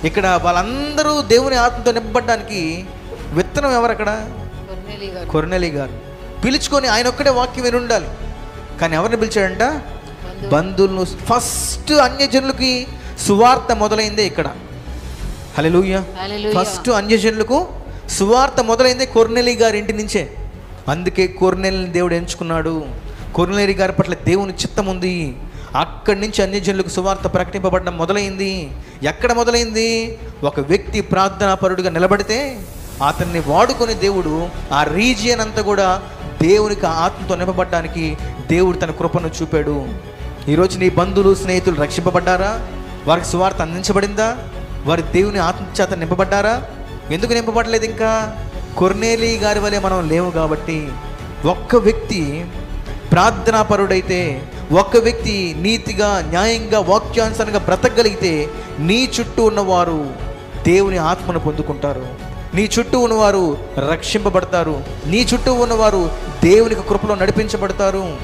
ఇక్కడ వాళ్ళందరూ దేవుని ఆత్మతో నింపబడడానికి విత్తనం ఎవరు అక్కడ? కొర్నేలి గారు. పిలుచుకొని ఆయన ఒక్కడే వాక్యం విని ఉండాలి. కానీ ఎవరిని పిలిచాడంట? బంధువులను. ఫస్ట్ అన్యజనులకి సువార్త మొదలైందే ఇక్కడ. హల్లెలూయా. ఫస్ట్ అన్యజనులకు సువార్త మొదలైందే కొర్నేలి గారి ఇంటి నుంచే. అందుకే కొర్నేలిని దేవుడు ఎంచుకున్నాడు. కొర్నేలి గారి పట్ల దేవుని చిత్తం ఉంది. అక్కడి నుంచి అన్యజనులకు సువార్త ప్రకటింపబడడం మొదలైంది. ఎక్కడ మొదలైంది? ఒక వ్యక్తి ప్రార్థనాపరుడిగా నిలబడితే అతన్ని వాడుకొని దేవుడు ఆ రీజియన్ అంతా కూడా దేవునికి ఆత్మతో నింపబడడానికి దేవుడు తన కృపను చూపాడు. ఈరోజు నీ బంధువులు, స్నేహితులు రక్షింపబడ్డారా? వారికి సువార్త అందించబడిందా? వారి దేవుని ఆత్మ చేత నింపబడ్డారా? ఎందుకు నింపబడలేదు? ఇంకా కొర్నేలి గారి వలె మనం లేవు కాబట్టి. ఒక్క వ్యక్తి ప్రార్థనాపరుడైతే, ఒక్క వ్యక్తి నీతిగా, న్యాయంగా, వాక్యానుసారంగా బ్రతకగలిగితే నీ చుట్టూ ఉన్నవారు దేవుని ఆత్మను పొందుకుంటారు. నీ చుట్టూ ఉన్నవారు రక్షింపబడతారు. నీ చుట్టూ ఉన్నవారు దేవునికి కృపలో నడిపించబడతారు.